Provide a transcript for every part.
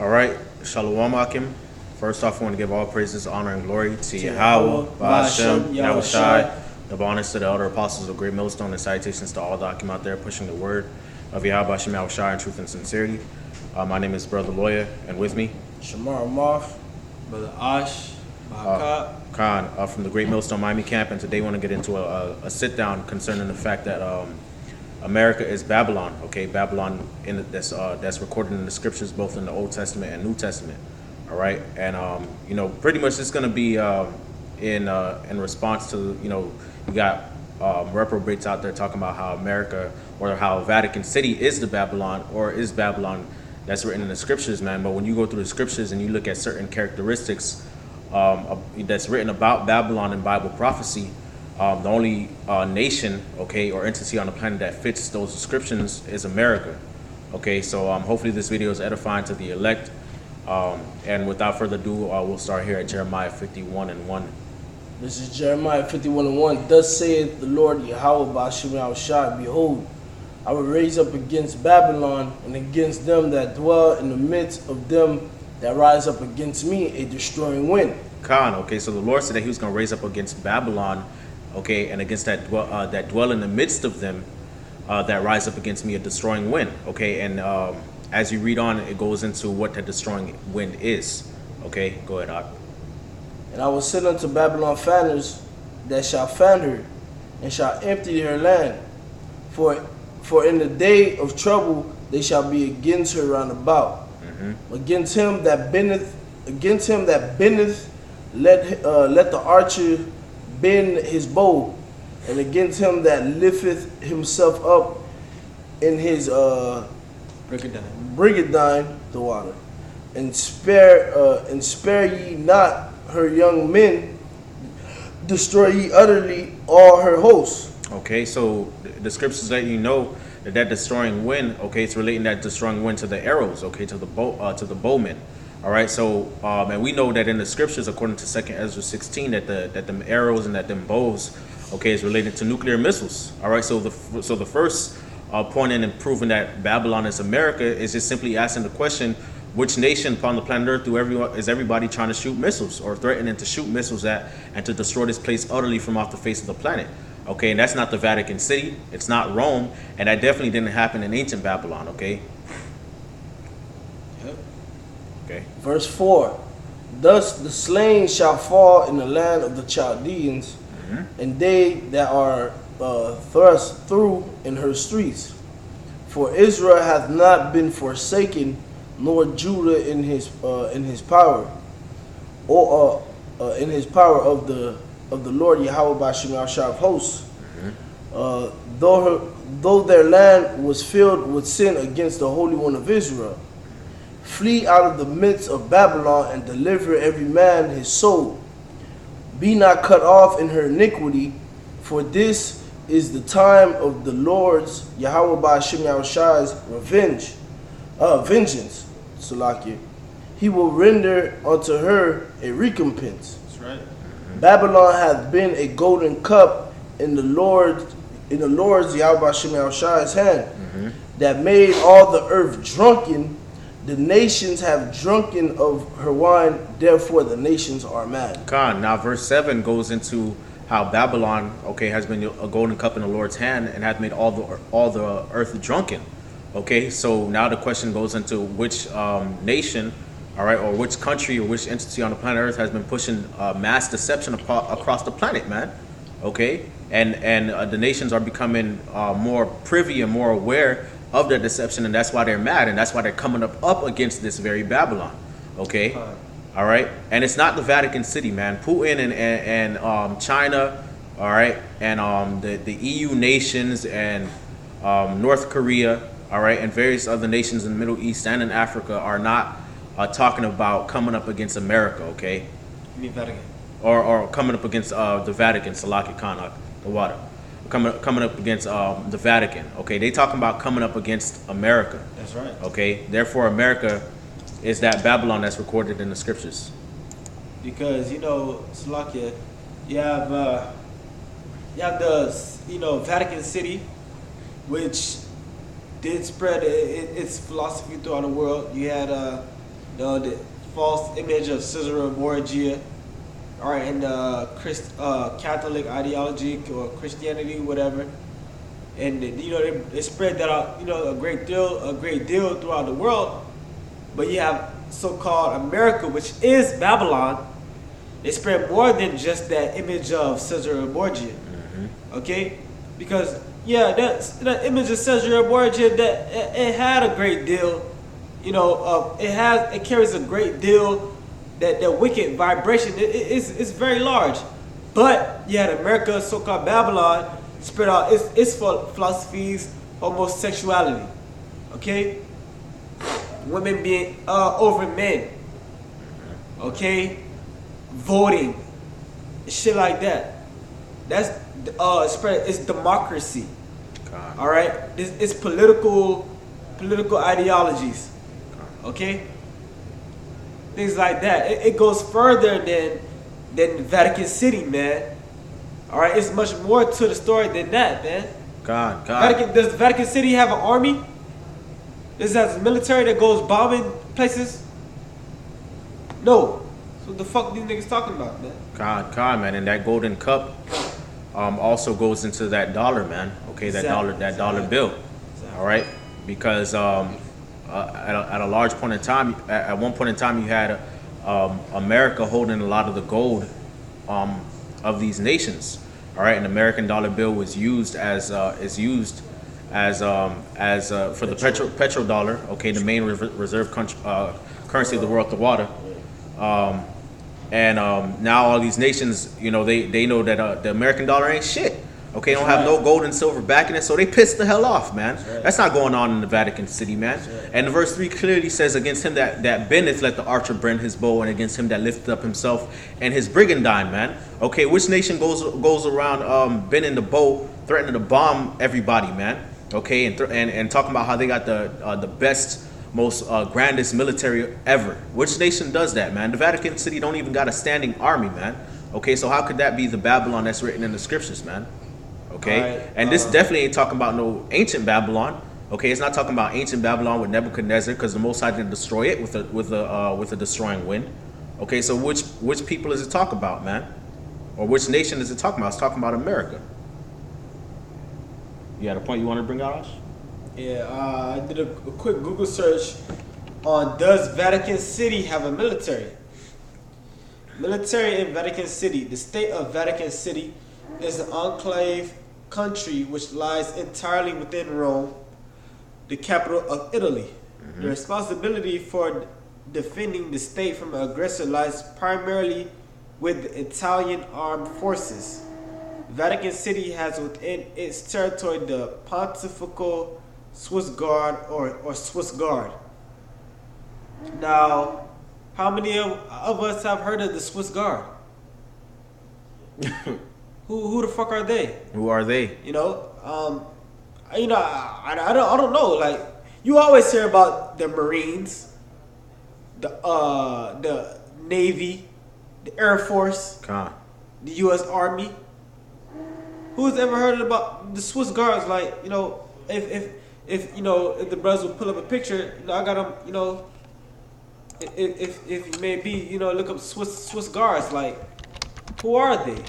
All right, Shalom Akim. First off, I want to give all praises, honor, and glory to Yahweh, Yahweh, Ba'ashem, Yahweh Yahushai, the bonus to the elder apostles of Great Millstone, and salutations to all the Akim out there pushing the word of Yahweh, Ba'ashem, Yahushai in truth and sincerity. My name is Brother Lawyer, and with me, Shamar Moth, Brother Ash, Bahakat. Khan from the Great Millstone Miami camp, and today I want to get into a sit-down concerning the fact that America is Babylon, okay? Babylon that's recorded in the scriptures, both in the Old Testament and New Testament, all right? And pretty much it's going to be in response to you got reprobates out there talking about how America or how Vatican City is the Babylon or is Babylon that's written in the scriptures, man. But when you go through the scriptures and you look at certain characteristics that's written about Babylon in Bible prophecy. The only nation, okay, or entity on the planet that fits those descriptions is America. Okay, so hopefully this video is edifying to the elect. And without further ado, we'll start here at Jeremiah 51:1. This is Jeremiah 51:1. Thus saith the Lord Yahweh Ba'ashem Yahushai, behold, I will raise up against Babylon and against them that dwell in the midst of them that rise up against me a destroying wind. Khan, okay, so the Lord said that he was going to raise up against Babylon, okay, and against that dwell in the midst of them that rise up against me a destroying wind, okay, and as you read on, it goes into what that destroying wind is, okay, go ahead, Ak. And I will send unto Babylon fanners that shall fan her, and shall empty her land. For in the day of trouble they shall be against her round about. Against him that bendeth, let the archer bend his bow, and against him that lifteth himself up in his brigandine the water, and spare ye not her young men, destroy ye utterly all her hosts. Okay, so the scriptures let you know that destroying wind, okay, it's relating that destroying wind to the arrows, okay, to the bowmen. All right, so and we know that in the scriptures, according to 2 Ezra 16, that them arrows and that them bows, okay, is related to nuclear missiles. All right, so the first point in proving that Babylon is America is just simply asking the question: which nation upon the planet Earth is everybody trying to shoot missiles or threatening to shoot missiles at and to destroy this place utterly from off the face of the planet? Okay, and that's not the Vatican City, it's not Rome, and that definitely didn't happen in ancient Babylon, okay? Yep. Okay. Verse 4, thus the slain shall fall in the land of the Chaldeans, and they that are thrust through in her streets. For Israel hath not been forsaken, nor Judah in his power, or in his power of the Lord Yahweh Ba'ashem Yahushai of hosts. Though their land was filled with sin against the Holy One of Israel. Flee out of the midst of Babylon and deliver every man his soul. Be not cut off in her iniquity, for this is the time of the Lord's Yahweh Ba'ashem Yahushai's vengeance. Salakia. He will render unto her a recompense. That's right. Babylon hath been a golden cup in the Lord's Yahweh Ba'ashem Yahushai's hand, that made all the earth drunken. The nations have drunken of her wine, therefore the nations are mad. Khan, now verse 7 goes into how Babylon, okay, has been a golden cup in the Lord's hand and hath made all the earth drunken. Okay, so now the question goes into which nation, all right, or which country or which entity on the planet Earth has been pushing mass deception across the planet, man. Okay, and the nations are becoming more privy and more aware of their deception, and that's why they're mad, and that's why they're coming up against this very Babylon. Okay, all right, and it's not the Vatican City, man. Putin and China, all right, and the EU nations and North Korea, all right, and various other nations in the Middle East and in Africa are not talking about coming up against America, okay? You mean Vatican? Or coming up against the Vatican, Salaki Khan, the water. Coming up against the Vatican, okay? They talking about coming up against America. That's right. Okay? Therefore, America is that Babylon that's recorded in the scriptures. Because, Slovakia, you have the, Vatican City, which did spread its philosophy throughout the world. You had the false image of Caesar Borgia, or in the Catholic ideology or Christianity, whatever. And you know they spread that out, you know, a great deal throughout the world. But you have so-called America, which is Babylon. They spread more than just that image of Caesar Borgia, okay? Because yeah, that image of Caesar Borgia, that it had a great deal, you know, it carries a great deal that wicked vibration. It's very large. But you had America, so-called Babylon, spread out its philosophies, homosexuality, okay? Women being over men, okay? Voting, shit like that. That's spread. It's democracy. God. All right. It's political ideologies. Okay. Things like that. It goes further than Vatican City, man. All right. It's much more to the story than that, man. God. Does Vatican City have an army? Does it have a military that goes bombing places? No. So what the fuck these niggas talking about, man? God, man, and that golden cup also goes into that dollar, man. Okay, that dollar bill. All right, because at a large point in time, at one point in time, you had America holding a lot of the gold of these nations. All right, an American dollar bill was used as for the petrodollar. Okay, the main reserve currency of the world, the water. Now all these nations, you know, they know that the American dollar ain't shit. Okay, don't have no gold and silver backing it, so they pissed the hell off, man. That's not going on in the Vatican City, man. And verse 3 clearly says, against him that bendeth, let the archer bend his bow, and against him that lifteth up himself and his brigandine, man. Okay, which nation goes around bending the bow, threatening to bomb everybody, man? Okay, and talking about how they got the best, most grandest military ever. Which nation does that, man? The Vatican City don't even got a standing army, man. Okay, so how could that be the Babylon that's written in the scriptures, man? Okay, right, and this definitely ain't talking about no ancient Babylon. Okay, it's not talking about ancient Babylon with Nebuchadnezzar, because the Most High didn't destroy it with a destroying wind. Okay, so which people is it talking about, man? Or which nation is it talking about? It's talking about America. You had a point you want to bring out, Ash? Yeah, I did a quick Google search on does Vatican City have a military? Military in Vatican City. The state of Vatican City is an enclave country which lies entirely within Rome, the capital of Italy. The responsibility for defending the state from an aggressor lies primarily with the Italian armed forces. Vatican City has within its territory the Pontifical Swiss Guard or Swiss Guard. Now, how many of us have heard of the Swiss Guard? Who the fuck are they? Who are they? You know, I don't know. Like, you always hear about the Marines, the Navy, the Air Force, God. the U.S. Army. Who's ever heard about the Swiss Guards? Like, you know, if the brothers will pull up a picture, you know, I got them. You know, if maybe, you know, look up Swiss Guards. Like, who are they?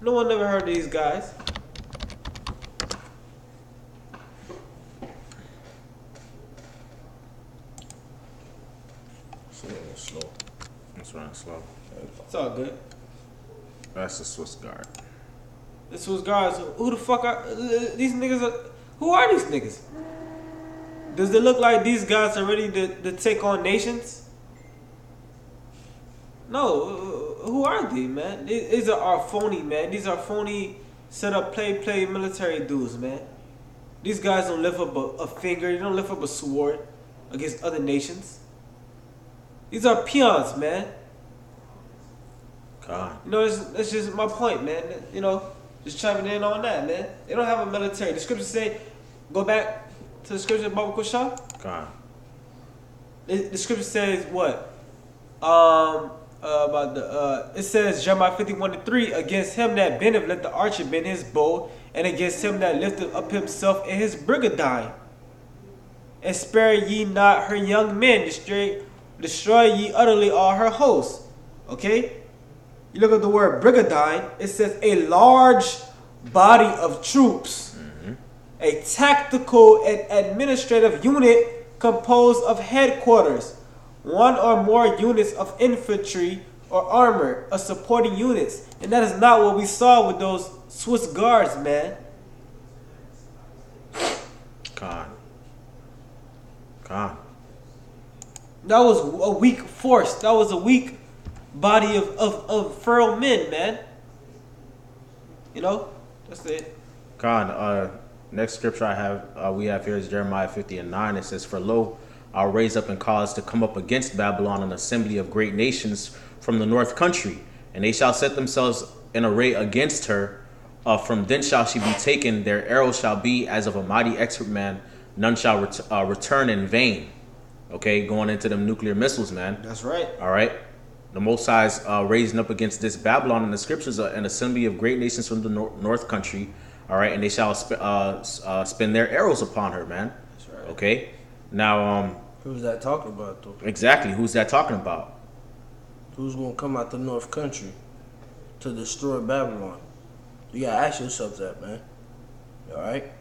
No one ever heard of these guys. Slow. It's running slow. It's all good. That's the Swiss Guard. The Swiss Guards. Who the fuck are these niggas? Who are these niggas? Does it look like these guys are ready to take on nations? No. Who are they, man? These are phony, man. These are phony, set up, play military dudes, man. These guys don't lift up a finger. They don't lift up a sword against other nations. These are peons, man. God. You know, that's just my point, man. You know, just chiming in on that, man. They don't have a military. The scriptures say, go back to the scripture of Baba Kusha. God. The scripture says what? It says Jeremiah 51:3, against him that bendeth let the archer bend his bow, and against him that lifteth up himself in his brigandine. And spare ye not her young men, destroy destroy ye utterly all her hosts. Okay? You look at the word brigandine, it says a large body of troops, a tactical and administrative unit composed of headquarters, one or more units of infantry or armor, or supporting units. And that is not what we saw with those Swiss guards, man. God. That was a weak force. That was a weak body of feral men, man. You know? That's it. Next scripture we have here is Jeremiah 50:9. It says, "For lo, I'll raise up and cause to come up against Babylon an assembly of great nations from the north country, and they shall set themselves in array against her. From thence shall she be taken. Their arrows shall be as of a mighty expert man. None shall return in vain." Okay, going into them nuclear missiles, man. That's right. All right. The Most High is raising up against this Babylon in the scriptures an assembly of great nations from the north country. All right, and they shall spin their arrows upon her, man. That's right. Okay. Now, Who's that talking about, though? exactly, who's that talking about? Who's gonna come out the north country to destroy Babylon? You gotta ask yourself that, man. All right.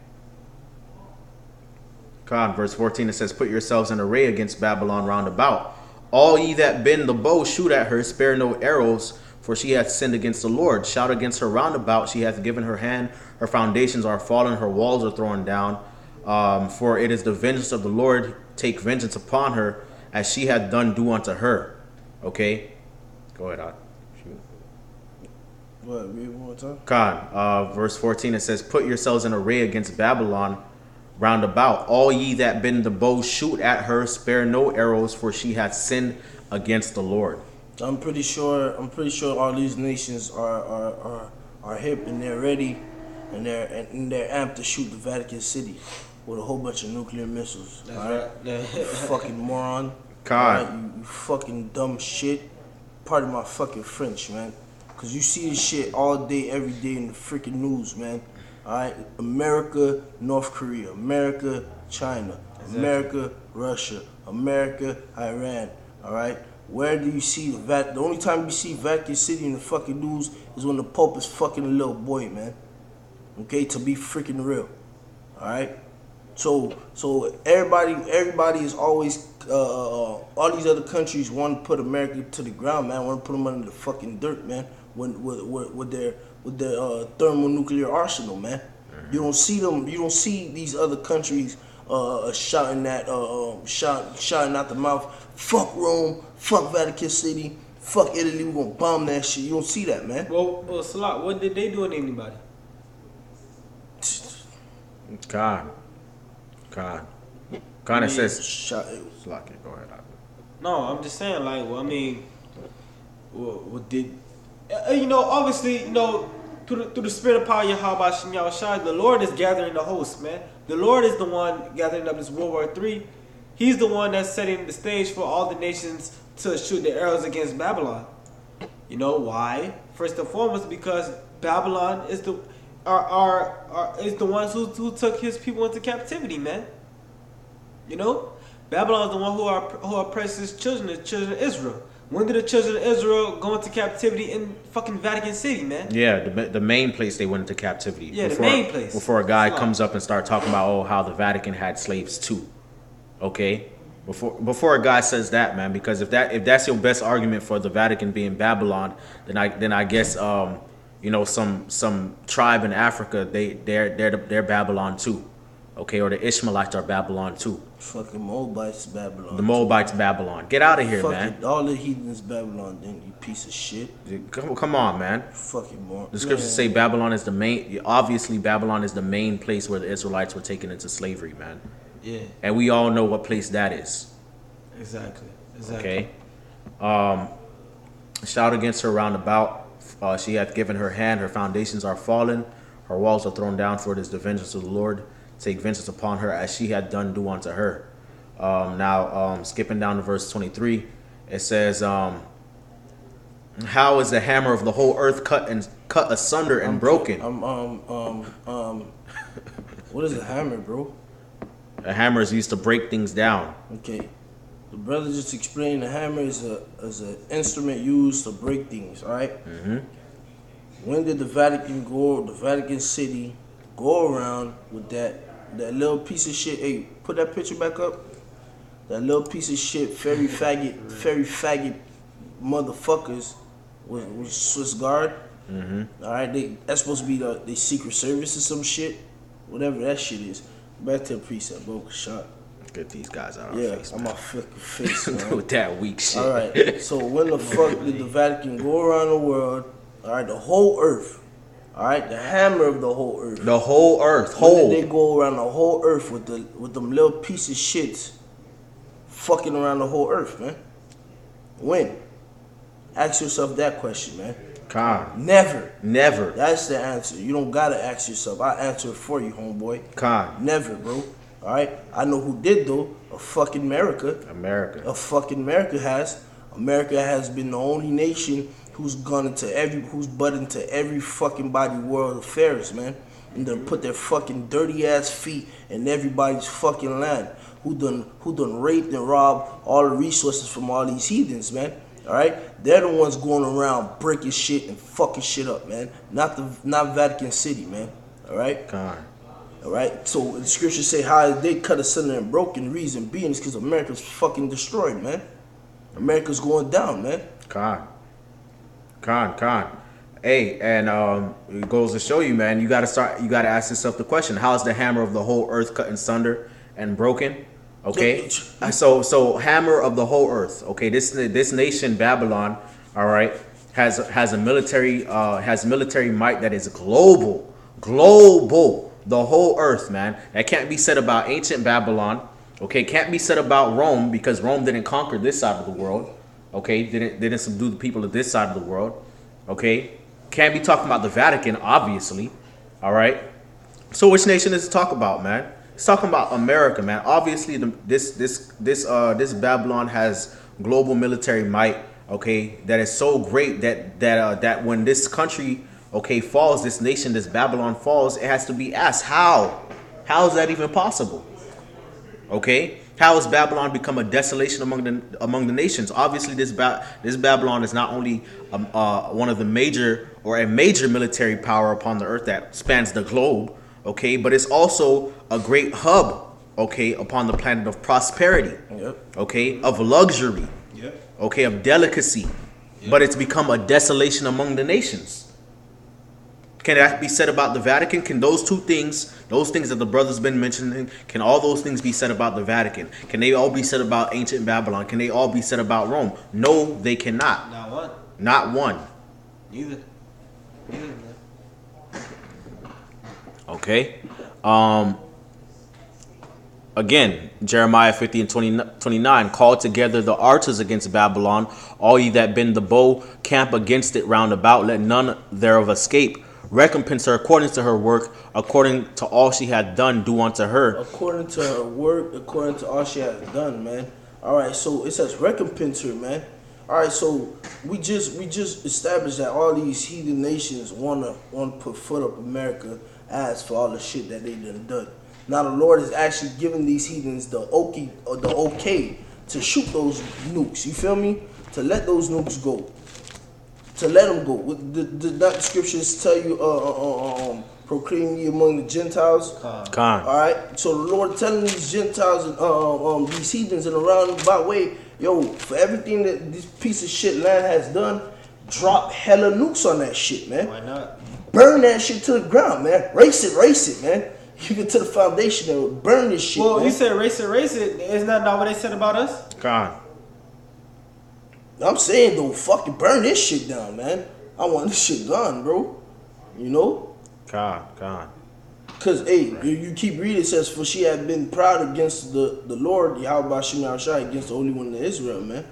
Verse 14, it says, "Put yourselves in array against Babylon round about. All ye that bend the bow, shoot at her, spare no arrows, for she hath sinned against the Lord. Shout against her round about, she hath given her hand, her foundations are fallen, her walls are thrown down. For it is the vengeance of the Lord, take vengeance upon her, as she hath done do unto her." Okay? Go ahead, What? Read one more time. Verse 14, it says, "Put yourselves in array against Babylon round about. All ye that bend the bow, shoot at her, spare no arrows, for she hath sinned against the Lord." I'm pretty sure all these nations are hip and they're ready and they're amped to shoot the Vatican City with a whole bunch of nuclear missiles. That's all right? right. You fucking moron. God. All right? You fucking dumb shit. Pardon my fucking French, man. Cause you see this shit all day, every day in the freaking news, man. Alright? America, North Korea. America, China. Exactly. America, Russia. America, Iran. Alright? Where do you see the Vatican? The only time you see Vatican City in the fucking news is when the Pope is fucking a little boy, man. Okay? To be freaking real. Alright? So everybody is always all these other countries want to put America to the ground, man. Want to put them under the fucking dirt, man. With their thermonuclear arsenal, man. You don't see them. You don't see these other countries shouting out the mouth. Fuck Rome. Fuck Vatican City. Fuck Italy. We're gonna bomb that shit. You don't see that, man. Well, Salah, what did they do to anybody? God, it says, Shot. Slocky, go ahead. No, I'm just saying, like, well, I mean, what did, obviously, through the spirit of power, Yahweh Shem Yahushai, the Lord is gathering the hosts, man. The Lord is the one gathering up this World War III. He's the one that's setting the stage for all the nations to shoot their arrows against Babylon. You know why? First and foremost, because Babylon is the ones who took his people into captivity, man. You know, Babylon is the one who oppressed his children, the children of Israel. When did the children of Israel go into captivity in fucking Vatican City, man? Yeah, the main place they went into captivity. Yeah, the main place. Before a guy comes up and start talking about how the Vatican had slaves too. Okay, before a guy says that, man, because if that's your best argument for the Vatican being Babylon, then I guess some tribe in Africa they're Babylon too. Okay, or the Ishmaelites are Babylon too. Fucking Moabites Babylon. The Moabites Babylon. Get out of here, man. All the heathens Babylon, then you piece of shit. Come on, man. Fucking more. The scriptures say Babylon is the main. Obviously, Babylon is the main place where the Israelites were taken into slavery, man. Yeah. And we all know what place that is. Exactly. Okay. Shout against her round about. She hath given her hand. Her foundations are fallen. Her walls are thrown down. For it is the vengeance of the Lord. Take vengeance upon her as she had done do unto her. Now, skipping down to verse 23, it says, "How is the hammer of the whole earth cut asunder and broken?" What is a hammer, bro? A hammer is used to break things down. Okay. The brother just explained the hammer is an instrument used to break things. All right. When did the Vatican City, go around with that little piece of shit? Hey, put that picture back up. That little piece of shit, fairy faggot motherfuckers was Swiss Guard. All right, that's supposed to be the Secret Service or some shit, whatever that shit is. Back to the precept, bro. Shot. Get these guys out of Yeah, our face, I'm man. my fucking face, man. With that weak shit. All right. So when the fuck did the Vatican go around the world? All right, the whole earth. All right, the hammer of the whole earth. The whole earth, When did they go around the whole earth with them little piece of shits, fucking around the whole earth, man? When? Ask yourself that question, man. Khan. Never. Never. That's the answer. You don't gotta ask yourself. I answer it for you, homeboy. Khan. Never, bro. All right. I know who did though. A fucking America. America. A fucking America has. America has been the only nation who's butt into every fucking body world affairs, man. And then put their fucking dirty ass feet in everybody's fucking land. Who done raped and robbed all the resources from all these heathens, man. All right, they're the ones going around breaking shit and fucking shit up, man. Not Vatican City, man. All right. Khan. All right. So the scriptures say how they cut asunder and broken. Reason being is because America's fucking destroyed, man. America's going down, man. Khan. Hey, and it goes to show you, man. You gotta ask yourself the question: how is the hammer of the whole earth cut asunder and broken? Okay, so hammer of the whole earth. Okay, this nation Babylon, all right, has a military might that is global. The whole earth, man. That can't be said about ancient Babylon. Okay, can't be said about Rome because Rome didn't conquer this side of the world. Okay, didn't subdue the people of this side of the world. Okay, can't be talking about the Vatican, obviously. All right. So which nation is it talk about, man? It's talking about America, man. Obviously, this Babylon has global military might. Okay, that is so great that when this country, okay, falls, this nation, this Babylon falls, it has to be asked how is that even possible? Okay, how has Babylon become a desolation among the nations? Obviously, this Babylon is not only one of the major or a major military power upon the earth that spans the globe. Okay, but it's also a great hub, okay, upon the planet of prosperity, okay, of luxury, okay, of delicacy, but it's become a desolation among the nations. Can that be said about the Vatican? Can those things that the brother's been mentioning, can all those things be said about the Vatican? Can they all be said about ancient Babylon? Can they all be said about Rome? No, they cannot. Not one. Not one. Neither, man. Okay. Again, Jeremiah 50 and 29, call together the archers against Babylon, all ye that bend the bow, camp against it round about, let none thereof escape. Recompense her according to her work, according to all she hath done, do unto her. According to her work, according to all she has done, man. All right, so it says recompense her, man. All right, so we just established that all these heathen nations wanna put foot up America ass for all the shit that they done. Now the Lord is actually giving these heathens the okay to shoot those nukes. You feel me? To let those nukes go. To let them go. Did the scriptures tell you proclaim ye among the Gentiles? Khan. All right. So the Lord telling these Gentiles and these heathens in a roundabout way, yo, for everything that this piece of shit land has done, drop hella nukes on that shit, man. Why not? Burn that shit to the ground, man. Race it, man. Even to the foundation and burn this shit. Well, man. you said race it. Isn't that not what they said about us? Khan. I'm saying though, fucking burn this shit down, man. I want this shit gone, bro. You know? Khan. Cause hey, you keep reading, it says, for she had been proud against the Lord, Yahweh Shem Yahushua, against the Holy One of Israel, man.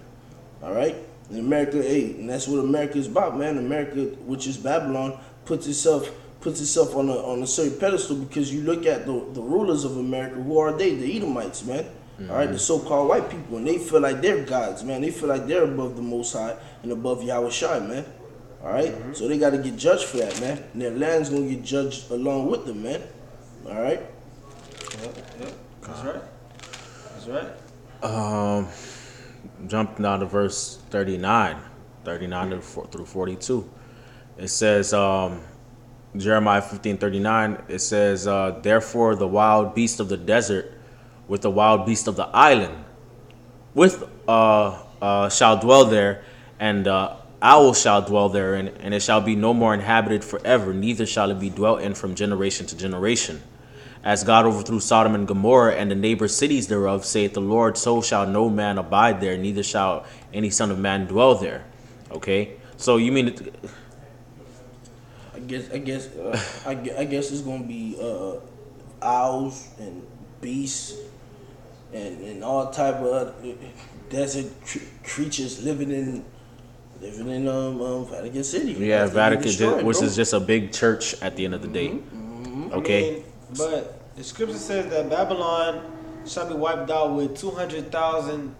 Alright? And America, hey, and that's what America is about, man. America, which is Babylon, puts itself on a certain pedestal because you look at the rulers of America. Who are they? The Edomites, man. All right, the so-called white people, and they feel like they're gods, man. They feel like they're above the Most High and above Yahweh Shai, man. All right, so they got to get judged for that, man. And their land's gonna get judged along with them, man. All right. Yep. That's right. jump down to verse 39, 39 through 42. It says, Jeremiah 15:39. It says, therefore the wild beast of the desert with the wild beast of the island with shall dwell there, and owl shall dwell therein, and it shall be no more inhabited forever, neither shall it be dwelt in from generation to generation. As God overthrew Sodom and Gomorrah and the neighbor cities thereof, saith the Lord, so shall no man abide there, neither shall any son of man dwell there. Okay, so you mean I guess it's gonna be owls and beasts and all type of other desert creatures living in Vatican City. yeah, After they be Vatican, destroyed, which bro. is just a big church at the end of the day. Okay, I mean, but the scripture says that Babylon shall be wiped out with 200,000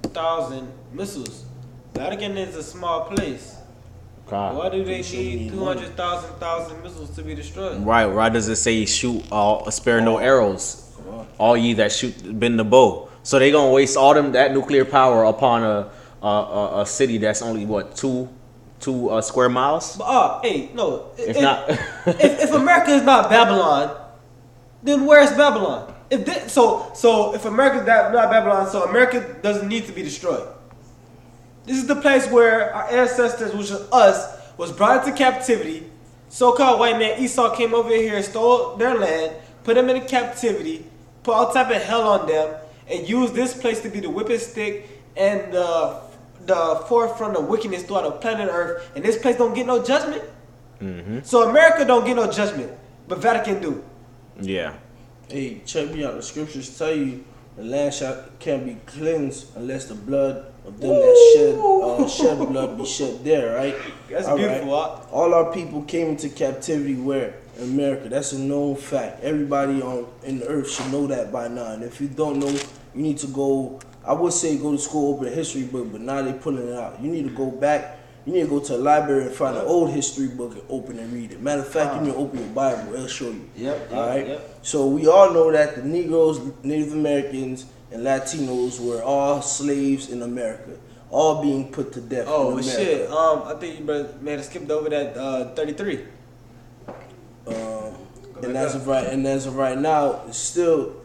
missiles. Vatican is a small place. God. Why do they Sure need need 200,000 missiles to be destroyed? Right, why does it say shoot all, spare no arrows? Come on. All ye that shoot bend the bow. So they gonna waste all them that nuclear power upon a city that's only what two square miles? But hey, no. If not, if America is not Babylon, then where's Babylon? So if America is not Babylon, so America doesn't need to be destroyed. This is the place where our ancestors, which is us, was brought into captivity. So-called white man Esau came over here, stole their land, put them in captivity, put all type of hell on them, and used this place to be the whipping stick and the forefront of wickedness throughout the planet Earth. And this place don't get no judgment. So America don't get no judgment, but Vatican do. yeah. Hey, check me out. The scriptures tell you the land can't be cleansed unless the blood of them that shed blood be shed there, right? That's All beautiful. right. All our people came into captivity where? In America. That's a known fact. Everybody in the earth should know that by now. And if you don't know, you need to go. I would say go to school, open a history book, but now they pulling it out. You need to go back. You need to go to a library and find an old history book and open and read it. Matter of fact, you need to open your Bible. It'll show you. Yep. All right. Yep. So we all know that the Negroes, Native Americans, and Latinos were all slaves in America, all being put to death. Oh in America. shit. I think you may have skipped over that 33. And as of right now, it's still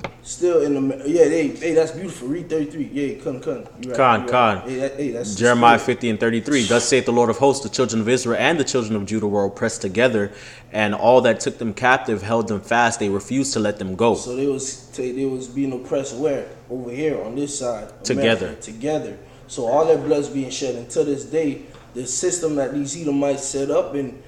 in America. Yeah, hey, that's beautiful. Read 33. Yeah, come. You right, Con. Hey, that's Jeremiah 50:33. Thus saith the Lord of hosts, the children of Israel and the children of Judah were oppressed together, and all that took them captive held them fast. They refused to let them go. So they was being oppressed where? Over here on this side. Together. Together. So all their blood's being shed. And to this day, the system that these Edomites set up in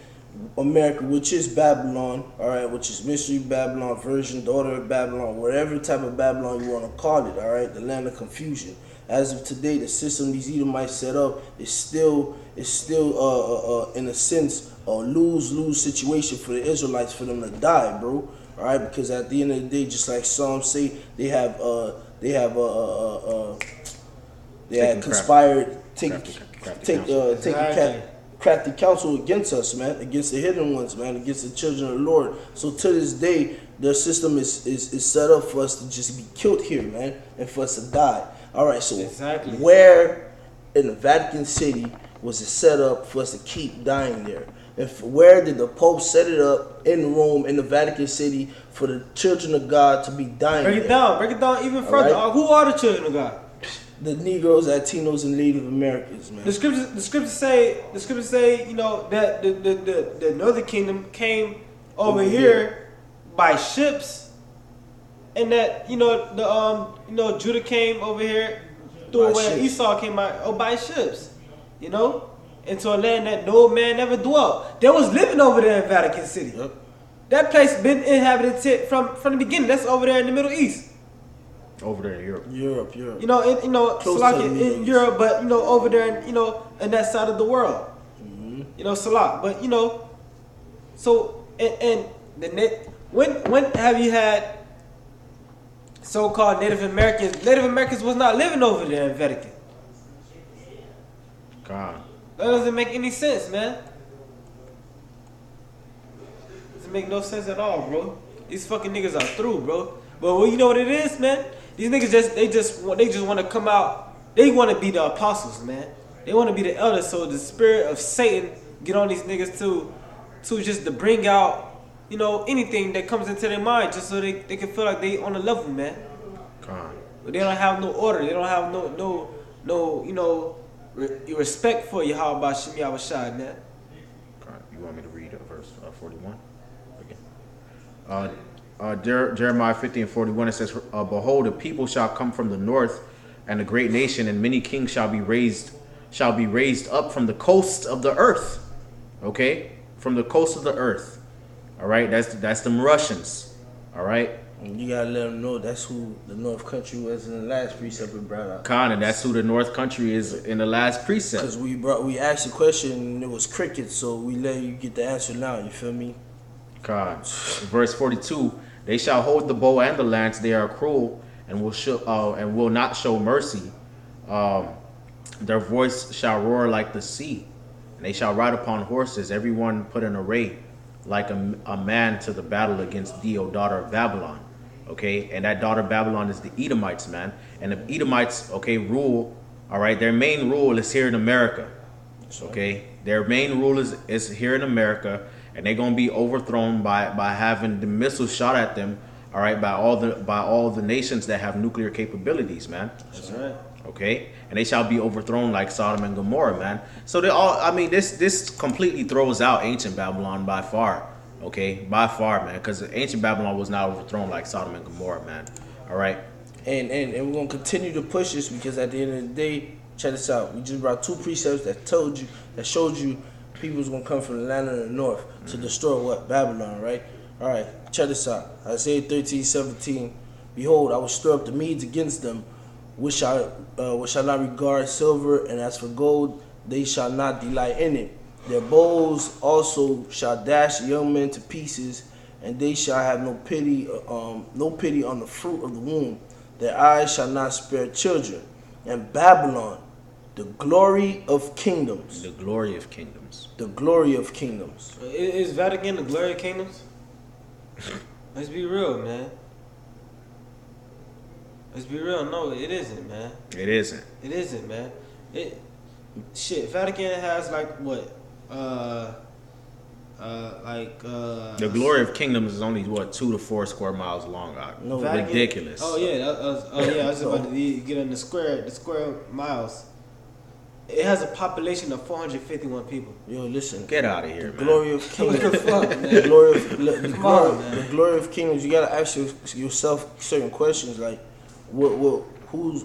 America, which is Babylon, all right, which is Mystery Babylon, Version, Daughter of Babylon, whatever type of Babylon you want to call it, all right, the land of confusion. As of today, the system these Edomites set up is still in a sense a lose situation for the Israelites, for them to die, bro. All right, because at the end of the day, just like Psalms say, they had conspired, crafty counsel against us, man, against the hidden ones, man, against the children of the Lord. So to this day, their system is set up for us to just be killed here, man, and for us to die. All right, so Exactly. where in the Vatican City was it set up for us to keep dying there? And where did the Pope set it up in Rome, in the Vatican City, for the children of God to be dying Break there? it down even further. right. Who are the children of God? The Negroes, Latinos, and Native Americans, man. The scriptures say, you know, that the Northern Kingdom came over here by ships, and that Judah came over here through By where ships. Esau came out by ships, you know, into a land that no man ever dwelt. They was living over there in Vatican City. Yep. That place been inhabited from the beginning. That's over there in the Middle East. Over there in Europe. Europe. You know, Close Salah to the in Middle East. Europe, but over there, in that side of the world. Salah, but so and when have you had so-called Native Americans? Native Americans was not living over there in Vatican. God. That doesn't make any sense, man. Doesn't make no sense at all, bro. These fucking niggas are through, bro. But you know what it is, man? These niggas just want to come out They want to be the apostles, man. They want to be the elders. So the spirit of Satan get on these niggas to just to bring out, you know, anything that comes into their mind, just so they can feel like they on a level, man. Con. But they don't have no order. They don't have no you know, respect for Yahweh Shem Yahushua, man. Con. You want me to read verse 41 again? Jeremiah 50:41, it says, "Behold, a people shall come from the north, and a great nation, and many kings shall be raised up from the coast of the earth." Okay, from the coast of the earth. All right, that's them Russians. All right. And you gotta let them know that's who the North Country was in the last precept we brought out. Con, and that's who the North Country is in the last precept. Because we asked the question and it was crickets, so we let you get the answer now. You feel me? God. Verse 42, they shall hold the bow and the lance, they are cruel and will not show mercy. Their voice shall roar like the sea, and they shall ride upon horses, everyone put in array like a man to the battle against thee, O daughter of Babylon. Okay, and that daughter of Babylon is the Edomites, man. And the Edomites, okay, rule, all right, their main rule is here in America. Okay, their main rule is here in America, and they're gonna be overthrown by having the missiles shot at them, all right, by all the nations that have nuclear capabilities, man. That's right. Okay, and they shall be overthrown like Sodom and Gomorrah, man. So they all, I mean, this completely throws out ancient Babylon by far. Okay, by far, man, because ancient Babylon was not overthrown like Sodom and Gomorrah, man. All right, and we're gonna continue to push this because at the end of the day, check this out. We just brought two precepts that showed you people's gonna come from the land of the north to destroy what? Babylon, right? All right, check this out. Isaiah 13:17. Behold, I will stir up the Medes against them, which shall not regard silver, and as for gold, they shall not delight in it. Their bows also shall dash young men to pieces, and they shall have no pity on the fruit of the womb. Their eyes shall not spare children. And Babylon, the glory of kingdoms. the glory of kingdoms. The glory of kingdoms. Is Vatican the glory of kingdoms? Let's be real, man. Let's be real. No, it isn't, man. It isn't. It isn't, man. Vatican has like what? The glory of kingdoms is only what 2 to 4 square miles long. No, Vatican, ridiculous. Oh yeah, I was about to get on the square miles. It has a population of 451 people. Yo, listen. Get out of here, The man. glory of kingdoms. What the fuck, man? The glory of kingdoms. You gotta ask yourself certain questions like, who's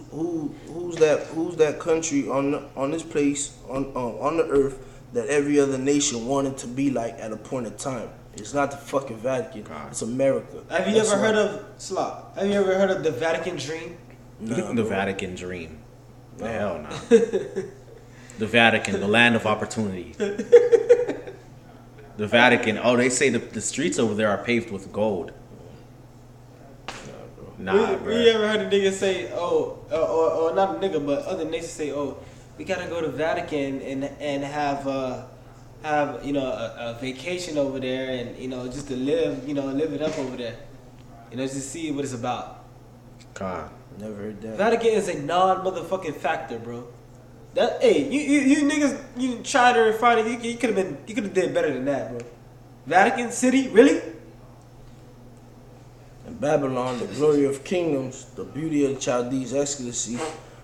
that country on this place on the earth that every other nation wanted to be like at a point in time? It's not the fucking Vatican. God. It's America. Have you ever heard of the Vatican Dream? Nah, the bro. Vatican dream. The hell no. The Vatican, the land of opportunity. The Vatican. Oh, they say the streets over there are paved with gold. Nah, bro. We ever heard a nigga say, or not a nigga, but other nations say, oh, we gotta go to Vatican and have a vacation over there, and just to live it up over there, just to see what it's about. God. Never heard that. Vatican is a non-motherfucking factor, bro. That you niggas, you tried to find it. You could have did better than that, bro. Vatican City, really? And Babylon, the glory of kingdoms, the beauty of the Chaldees' excellency,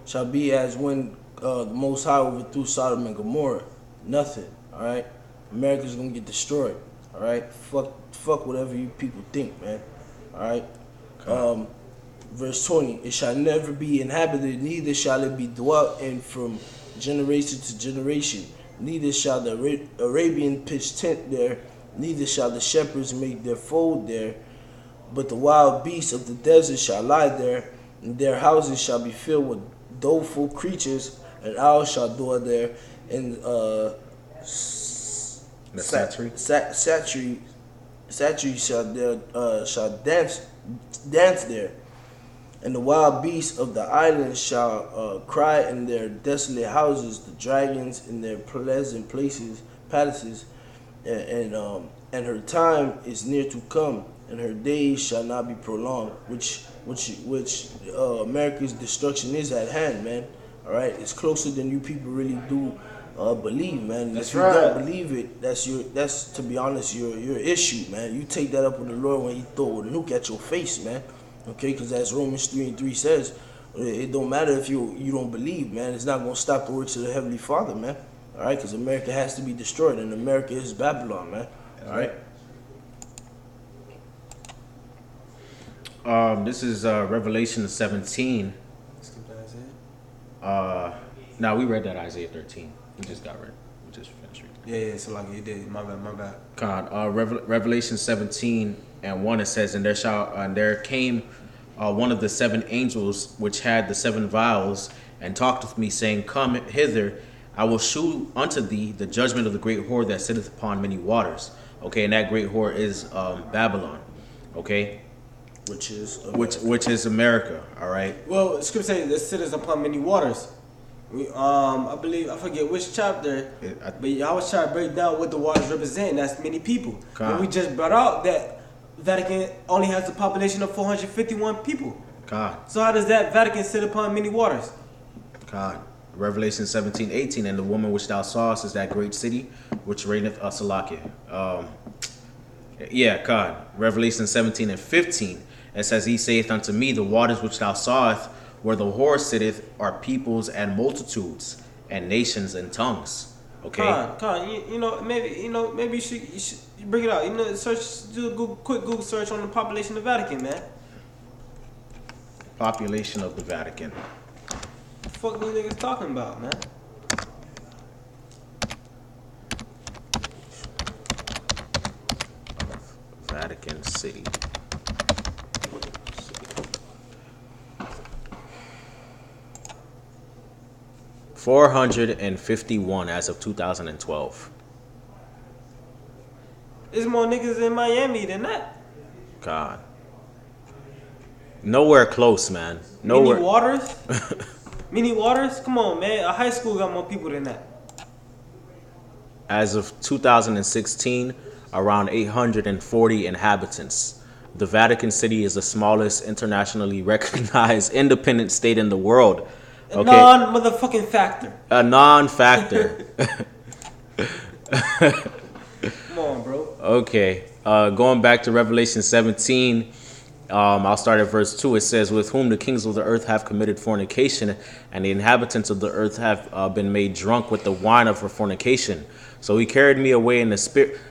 shall be as when the Most High overthrew Sodom and Gomorrah. Nothing. All right. America's gonna get destroyed. All right. Fuck whatever you people think, man. All right. Verse 20. It shall never be inhabited, neither shall it be dwelt in from generation to generation. Neither shall the Arabian pitch tent there, neither shall the shepherds make their fold there. But the wild beasts of the desert shall lie there, and their houses shall be filled with doleful creatures, and owls shall dwell there, and Satri shall dance there, and the wild beasts of the islands shall cry in their desolate houses, the dragons in their pleasant palaces, and her time is near to come, and her days shall not be prolonged, which America's destruction is at hand, man. All right, it's closer than you people really do believe, man. And That's if you right. don't believe it, that's to be honest your issue, man. You take that up with the Lord when He throw a nuke at your face, man. Okay, because as Romans 3:3 says, it don't matter if you don't believe, man. It's not gonna stop the works of the Heavenly Father, man. All right, because America has to be destroyed, and America is Babylon, man. All right. This is Revelation 17. Now we read that Isaiah 13. We just finished reading. Yeah, so like you did. My bad. God, Revelation 17 and 1, it says, and there came one of the 7 angels which had the 7 vials, and talked with me, saying, Come hither, I will shew unto thee the judgment of the great whore that sitteth upon many waters. Okay, and that great whore is Babylon. Okay, which is America. All right. Well, the scripture says that sitteth upon many waters. I believe, I forget which chapter, but I was trying to break down what the waters represent. That's many people. God. And we just brought out that Vatican only has a population of 451 people. God. So how does that Vatican sit upon many waters? God. Revelation 17:18, and the woman which thou sawest is that great city which reigneth Salakia. God. Revelation 17:15, it says, He saith unto me, the waters which thou sawest, where the whore sitteth, are peoples and multitudes and nations and tongues. Okay. Maybe you should bring it out. Do a quick Google search on the population of the Vatican, man. Population of the Vatican. What the fuck these niggas talking about, man? Vatican City. 451 as of 2012. There's more niggas in Miami than that. God. Nowhere close, man. Nowhere. Mini Waters? Mini Waters? Come on, man. A high school got more people than that. As of 2016, around 840 inhabitants. The Vatican City is the smallest internationally recognized independent state in the world. A non-motherfucking factor. A non-factor. Come on, bro. Okay. Going back to Revelation 17, I'll start at verse 2. It says, with whom the kings of the earth have committed fornication, and the inhabitants of the earth have been made drunk with the wine of her fornication. So he carried me away in the spirit.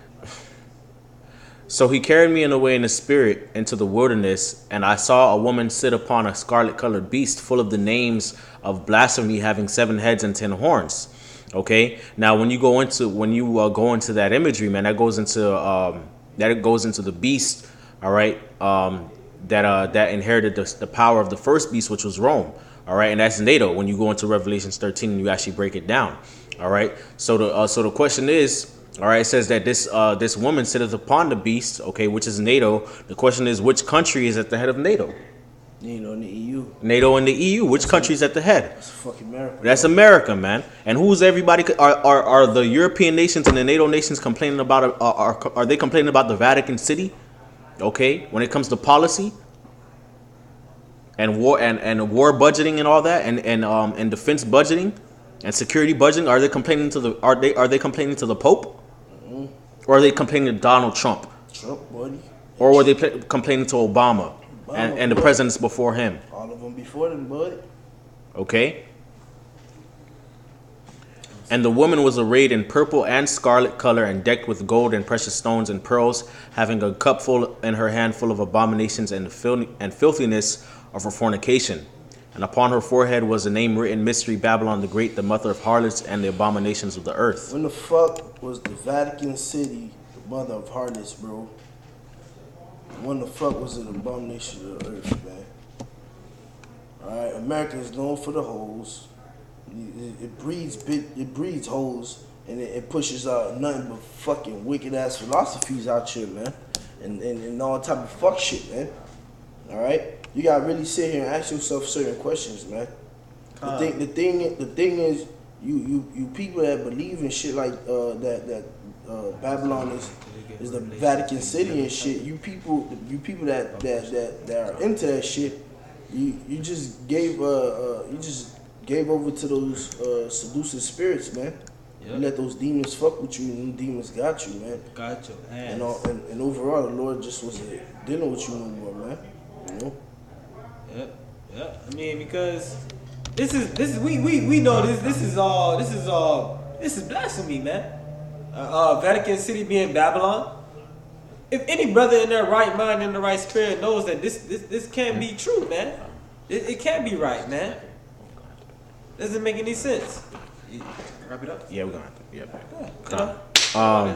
So he carried me away in the spirit into the wilderness, and I saw a woman sit upon a scarlet-colored beast, full of the names of blasphemy, having 7 heads and 10 horns. Okay. Now, when you go into that imagery, man, that goes into the beast. All right. That inherited the power of the first beast, which was Rome. All right, and that's NATO. When you go into Revelation 13 and you actually break it down. All right. So the question is. All right, it says that this woman sitteth upon the beast, okay, which is NATO. The question is, which country is at the head of NATO? In the EU. NATO and the EU. Which country is at the head? That's fucking America. That's America, man. And who's everybody? Are the European nations and the NATO nations complaining about? Are they complaining about the Vatican City? Okay, when it comes to policy and war budgeting and all that, and defense budgeting and security budgeting, are they complaining to the Pope? Or are they complaining to Donald Trump? Trump, buddy. Or were they complaining to Obama and the presidents before him? All of them before them, buddy. Okay. And the woman was arrayed in purple and scarlet color, and decked with gold and precious stones and pearls, having a cup full in her hand, full of abominations and filthiness of her fornication. And upon her forehead was a name written, Mystery Babylon the Great, the mother of harlots and the abominations of the earth. When the fuck was the Vatican City the mother of harlots, bro? When the fuck was it an abomination of the earth, man? Alright, America is known for the hoes. It breeds hoes, and it pushes out nothing but fucking wicked ass philosophies out here, man. And all type of fuck shit, man. Alright? You gotta really sit here and ask yourself certain questions, man. The thing is, you people that believe in shit like that Babylon is the Vatican City and shit. You people that are into that shit. You just gave you just gave over to those seducing spirits, man. Yep. You let those demons fuck with you, and them demons got you, man. Got your ass. And overall, the Lord just wasn't dealing with you no more, man. You know. Yep. I mean, because this is we know this is blasphemy, man. Vatican City being Babylon. If any brother in their right mind and the right spirit knows that this can't be true, man. It can't be right, man. Doesn't make any sense. Wrap it up. Yeah, we're going to. Yeah.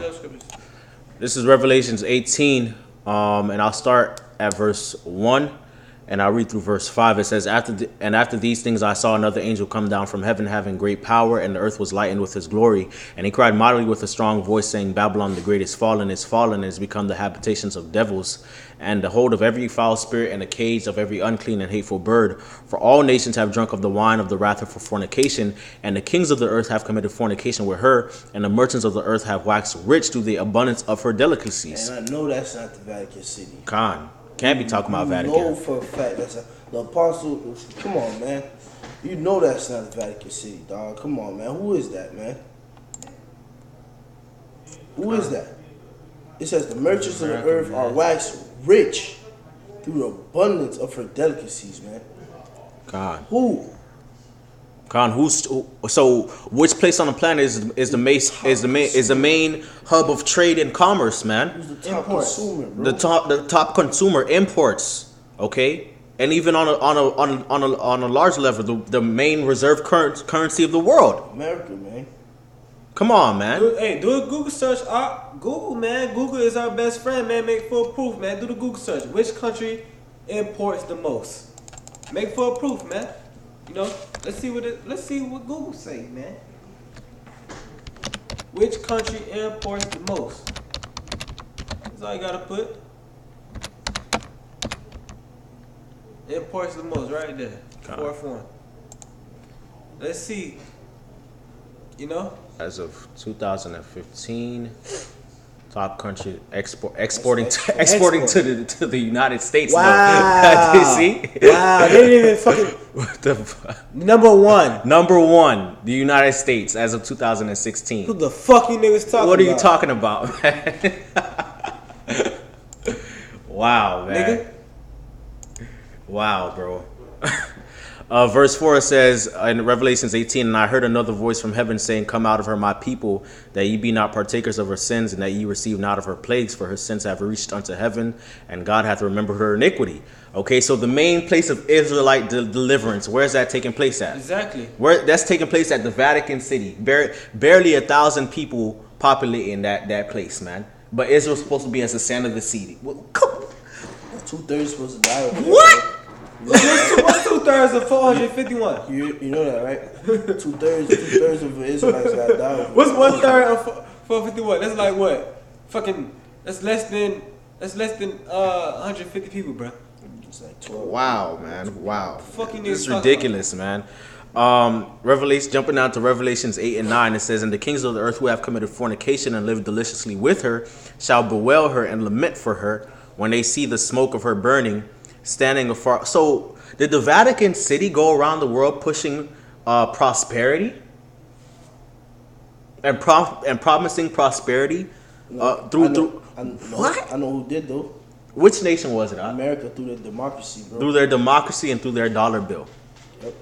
This is Revelations 18, and I'll start at verse 1, and I'll read through verse 5. It says, After these things I saw another angel come down from heaven, having great power, and the earth was lightened with his glory. And he cried mightily with a strong voice, saying, Babylon the great is fallen, and is become the habitations of devils, and the hold of every foul spirit, and the cage of every unclean and hateful bird. For all nations have drunk of the wine of the wrath of her fornication, and the kings of the earth have committed fornication with her, and the merchants of the earth have waxed rich through the abundance of her delicacies. And I know that's not the Vatican City. Khan. Can't be talking about Vatican. No, for a fact that's the apostle. Come on, man. You know that's not the Vatican City, dog. Come on, man. Who is that, man? Who is that? It says the merchants of the earth are waxed rich through the abundance of her delicacies, man. Khan. Who? Khan. So which place on the planet is the main hub of trade and commerce, man? Who's the top consumer, bro? The top consumer imports, okay, and even on a large level, the main reserve currency of the world. America, man. Come on, man. Do a Google search. Google, man. Google is our best friend, man. Make full proof, man. Do the Google search. Which country imports the most? Make full proof, man. You know, let's see what Google say, man. Which country imports the most? That's all you gotta put. Imports the most, right there. Fourth one. Let's see. You know? As of 2015, top country exporting to the United States. Wow. Though. See? Wow, they didn't even fucking. What the fuck? Number one, the United States as of 2016. who the fuck you niggas talking about? What are you talking about, man? Wow, man. Nigga? Wow, bro. Verse 4 says in Revelations 18, And I heard another voice from heaven saying, Come out of her, my people, that ye be not partakers of her sins, and that ye receive not of her plagues, for her sins have reached unto heaven, and God hath remembered her iniquity. Okay, so the main place of Israelite deliverance, where's that taking place at? Exactly. Where that's taking place at the Vatican City. Barely 1,000 people populating that place, man. But Israel's supposed to be as the sand of the sea. Well, 2/3 supposed to die over there. what? What's 2/3 of 451? You know that, right? Two-thirds of the Israelites got died over What's there. 1/3 of 451? That's like what? Fucking. That's less than 150 people, bro. It's like 12. Wow, man. Wow. Fucking This is niggas ridiculous, man. Jumping down to Revelations 8 and 9, it says, And the kings of the earth who have committed fornication and lived deliciously with her shall bewail her and lament for her when they see the smoke of her burning, standing afar. So, did the Vatican City go around the world pushing prosperity and promising prosperity through? What? I know who did though. Which nation was it? America through their democracy, bro. Through their democracy and through their dollar bill. Yep.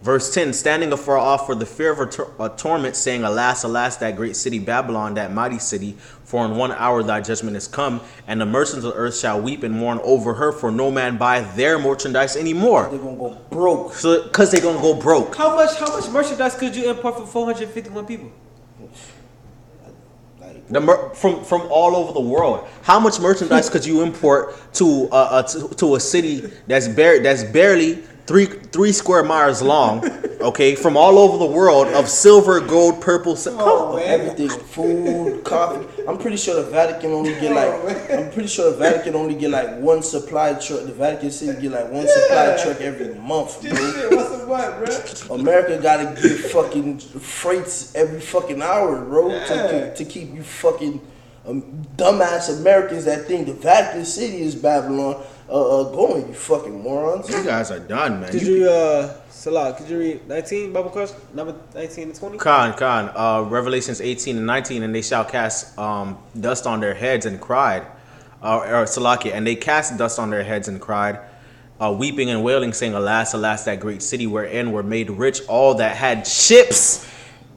Verse 10, standing afar off for the fear of a torment, saying, Alas, alas, that great city Babylon, that mighty city, for in 1 hour thy judgment is come, and the merchants of the earth shall weep and mourn over her, for no man buy their merchandise anymore. They're gonna go broke. So, because they're going to go broke. How much merchandise could you import for 451 people? From all over the world. How much merchandise could you import to a city that's barely three square miles long, okay, from all over the world, of silver, gold, purple, Everything, food, coffee. I'm pretty sure the Vatican only get like one supply truck. The Vatican City get like one supply truck every month, bro. What's the what, bro? America gotta get fucking freights every fucking hour, bro, to keep you fucking dumbass Americans that think the Vatican City is Babylon. going, you fucking morons. You guys are done, man. Could Salah, could you read 19, Bible question? Number 19 and 20? Revelations 18 and 19, and they shall cast dust on their heads and cried, or Salakia, and they cast dust on their heads and cried, weeping and wailing, saying, Alas, alas, that great city wherein were made rich all that had ships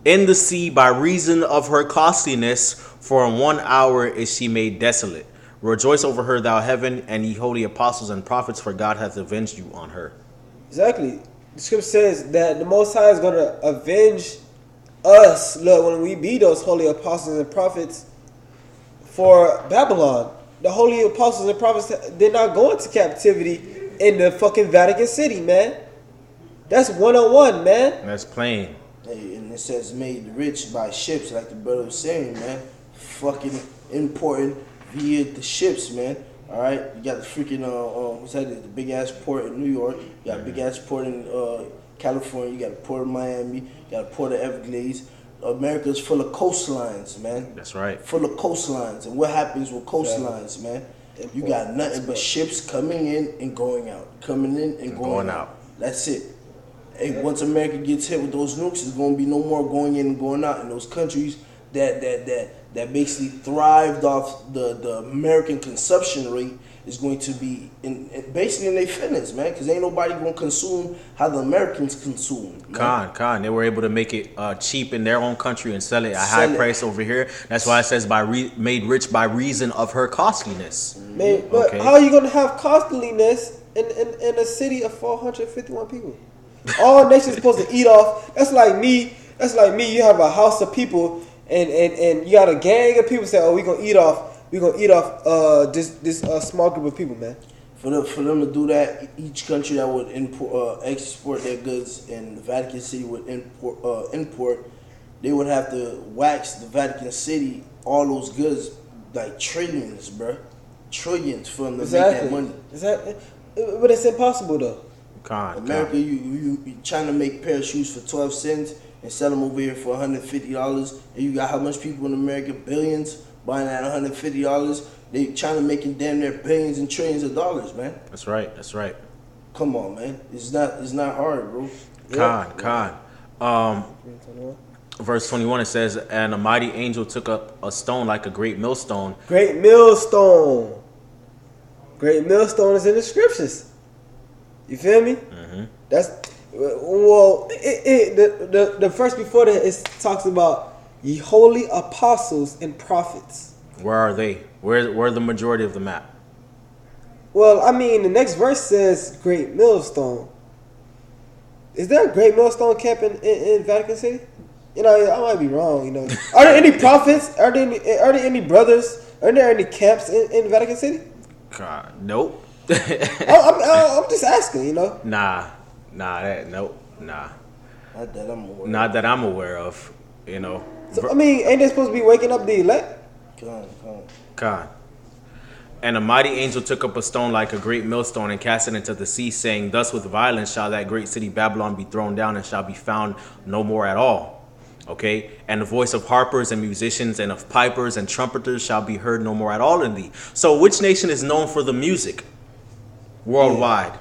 in the sea by reason of her costliness, for in 1 hour is she made desolate. Rejoice over her, thou heaven, and ye holy apostles and prophets, for God hath avenged you on her. Exactly. The scripture says that the Most High is going to avenge us, look, when we be those holy apostles and prophets for Babylon. The holy apostles and prophets did not go into captivity in the fucking Vatican City, man. That's 101, man. That's plain. Hey, and it says made rich by ships, like the brother was saying, man. Fucking important via the ships, man. All right, you got the freaking what's that? The big ass port in New York. You got a big ass port in California. You got a port in Miami. You got a port of Everglades. America's full of coastlines, man. That's right. Full of coastlines. And what happens with coastlines, man? You got nothing but ships coming in and going out, coming in and going out. That's it. Hey, once America gets hit with those nukes, there's gonna be no more going in and going out in those countries that basically thrived off the American consumption rate is going to be basically in their fitness, man, because ain't nobody gonna consume how the Americans consume. Con, they were able to make it cheap in their own country and sell it at high price over here. That's why it says made rich by reason of her costliness. Man, but how are you gonna have costliness in a city of 451 people? All nations supposed to eat off. That's like me. You have a house of people, and you got a gang of people say, "Oh, we're gonna eat off this small group of people, man." For them to do that, each country that would export their goods and the Vatican City would import, they would have to wax the Vatican City all those goods like trillions, bro, trillions for them to make that money. But it's impossible though. America, you trying to make a pair of shoes for 12 cents and sell them over here for $150, and you got how much people in America, billions, buying that $150. They trying to make it damn near billions and trillions of dollars, man. That's right. Come on, man. It's not hard, bro. Verse 21, it says, and a mighty angel took up a stone like a great millstone. Great millstone is in the scriptures. You feel me? Mm-hmm. That's the verse before that it talks about ye holy apostles and prophets. Where are they? Where the majority of the map? Well, I mean, the next verse says great millstone. Is there a great millstone camp in Vatican City? You know, I might be wrong. You know, are there any prophets? Are there any brothers? Are there any camps in Vatican City? God, nope. I'm just asking, you know. Nah. Not that I'm aware of, you know. So, I mean, ain't they supposed to be waking up the elect? Con. And a mighty angel took up a stone like a great millstone and cast it into the sea, saying, Thus with violence shall that great city Babylon be thrown down and shall be found no more at all. Okay, and the voice of harpers and musicians and of pipers and trumpeters shall be heard no more at all in thee. So which nation is known for the music worldwide?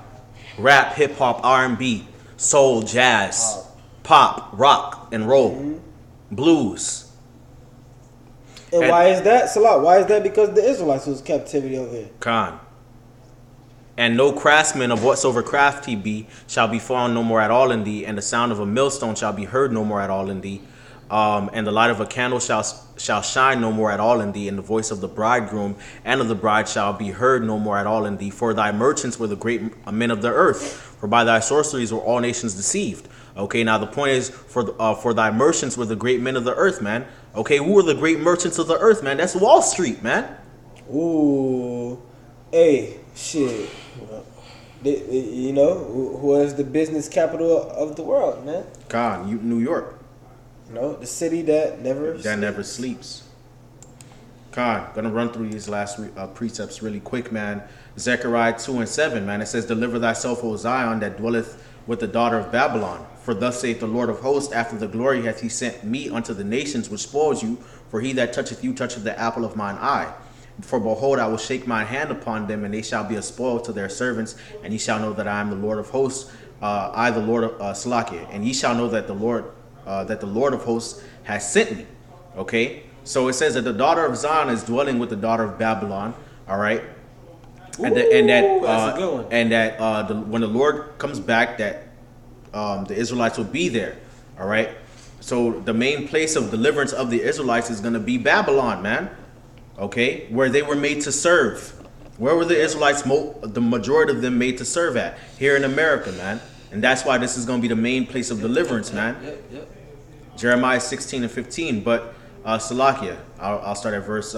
Rap, hip hop, R&B, soul, jazz, pop, rock and roll, blues. And why is that, Salah? Why is that? Because the Israelites was captivity over here. Con. And no craftsman of whatsoever craft he be shall be found no more at all in thee, and the sound of a millstone shall be heard no more at all in thee. And the light of a candle shall shine no more at all in thee, and the voice of the bridegroom and of the bride shall be heard no more at all in thee. For thy merchants were the great men of the earth, for by thy sorceries were all nations deceived. Okay, now the point is, for thy merchants were the great men of the earth, man. Okay, who were the great merchants of the earth, man? That's Wall Street, man. Ooh, hey, shit. You know, who is the business capital of the world, man? God, New York. You know, the city that never sleeps. God, gonna run through these last precepts really quick, man. Zechariah 2:7, man. It says, Deliver thyself, O Zion, that dwelleth with the daughter of Babylon. For thus saith the Lord of hosts, after the glory hath he sent me unto the nations which spoils you. For he that toucheth you toucheth the apple of mine eye. For behold, I will shake my hand upon them, and they shall be a spoil to their servants, and ye shall know that I am the Lord of hosts, I the Lord of Salakia, and ye shall know that the Lord of hosts has sent me. Okay, so it says that the daughter of Zion is dwelling with the daughter of Babylon. All right, and that's a good one. when the Lord comes back, that the Israelites will be there. All right, so the main place of deliverance of the Israelites is going to be Babylon, man. Okay, where they were made to serve. Where were the Israelites, the majority of them, made to serve at? Here in America, man. And that's why this is going to be the main place of deliverance, man. Yep. Jeremiah 16 and 15. But Salakia, I'll start at verse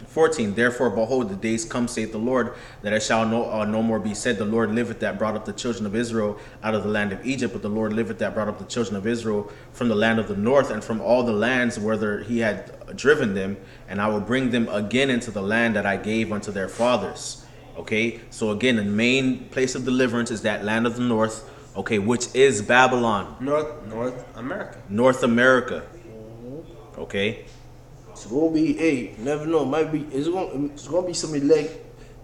14. Therefore, behold, the days come, saith the Lord, that it shall no more be said, the Lord liveth that brought up the children of Israel out of the land of Egypt, but the Lord liveth that brought up the children of Israel from the land of the north and from all the lands whither he had driven them, and I will bring them again into the land that I gave unto their fathers. Okay, so again, the main place of deliverance is that land of the north, okay, which is Babylon. North America. North America. Okay. It's gonna be, hey, never know. It's gonna be some elect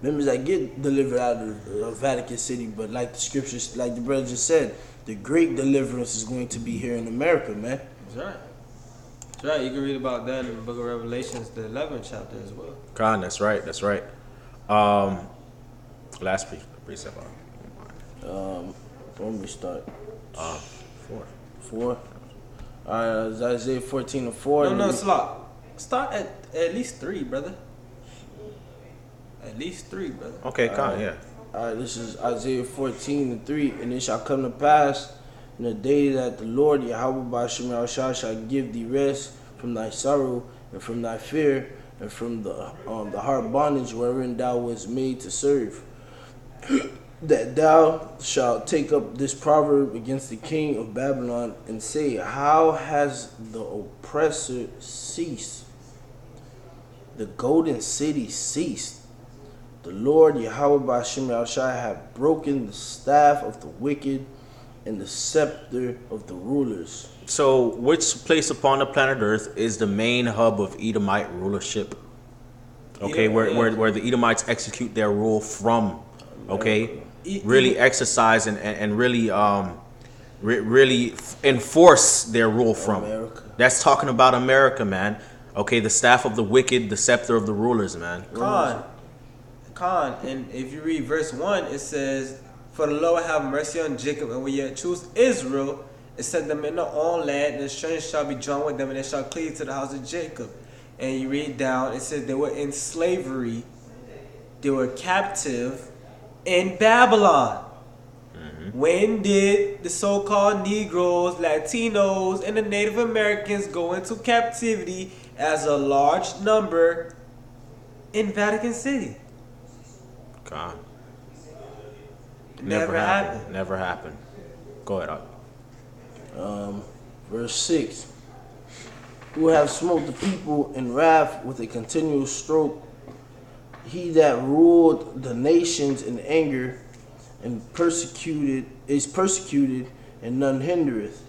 members that get delivered out of Vatican City, but like the scriptures, like the brother just said, the great deliverance is going to be here in America, man. That's right. That's right. You can read about that in the Book of Revelations, the 11th chapter as well. God, that's right. That's right. Last precept. When we start, 4. All right, Isaiah 14 and 4. No, start at least 3, brother. At least 3, brother. Okay, yeah. All right, this is Isaiah 14 and 3. And it shall come to pass in the day that the Lord Yahweh Ba'ashem Yahushua shall give thee rest from thy sorrow and from thy fear and from the hard bondage wherein thou wast made to serve. That thou shalt take up this proverb against the king of Babylon and say, how has the oppressor ceased? The golden city ceased. The Lord Yahweh Ba'ashem Yahushua hath broken the staff of the wicked and the scepter of the rulers. So, which place upon the planet Earth is the main hub of Edomite rulership? Okay, where the Edomites execute their rule from. Okay, really exercise and really really enforce their rule from. America. That's talking about America, man. Okay, the staff of the wicked, the scepter of the rulers, man. Khan, and if you read verse 1, it says, for the Lord have mercy on Jacob, and will yet choose Israel, and set them in their own land, and the strangers shall be joined with them, and they shall cleave to the house of Jacob. And you read down, it says they were in slavery, they were captive in Babylon. When did the so-called Negroes, Latinos, and the Native Americans go into captivity as a large number in Vatican City? God. Never happened. Never happened. Go ahead. Verse 6. Who have smote the people in wrath with a continual stroke, he that ruled the nations in anger and is persecuted, and none hindereth.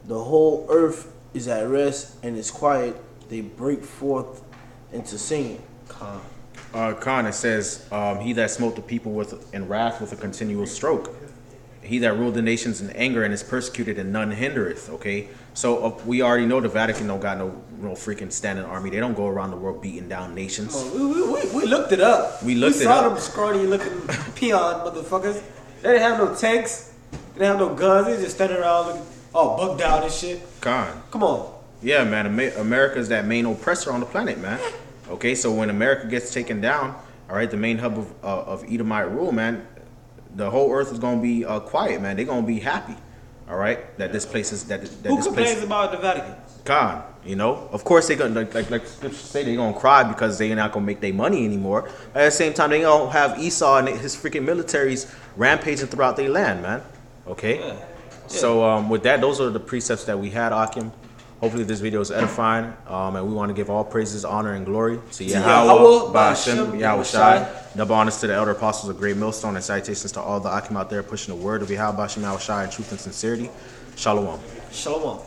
The whole earth is at rest and is quiet. They break forth into singing. Khan, it says, he that smote the people in wrath with a continual stroke. He that ruled the nations in anger and is persecuted, and none hindereth. Okay, so we already know the Vatican don't got no freaking standing army. They don't go around the world beating down nations. We looked it up. We saw them scrawny looking peon motherfuckers. They didn't have no tanks. They didn't have no guns. They just standing around looking all bugged out and shit. Khan. Come on. Yeah, man. America is that main oppressor on the planet, man. Okay, so when America gets taken down, all right, the main hub of Edomite rule, man, the whole earth is gonna be quiet, man. They're gonna be happy, all right, that this place is that Who this complains place. about the Vatican? God, you know, of course they gonna like say they're gonna cry because they're not gonna make their money anymore. At the same time, they gonna have Esau and his freaking militaries rampaging throughout their land, man. Okay, Yeah. so with that, those are the precepts that we had, Akim. Hopefully this video is edifying, and we want to give all praises, honor, and glory to Yahweh, Ba'ashem, Yahushai. Double honors to the elder apostles of Great Millstone, and salutations to all the Akim out there pushing the word of Yahweh, Ba'ashem, Yahushai in truth and sincerity. Shalom. Shalom.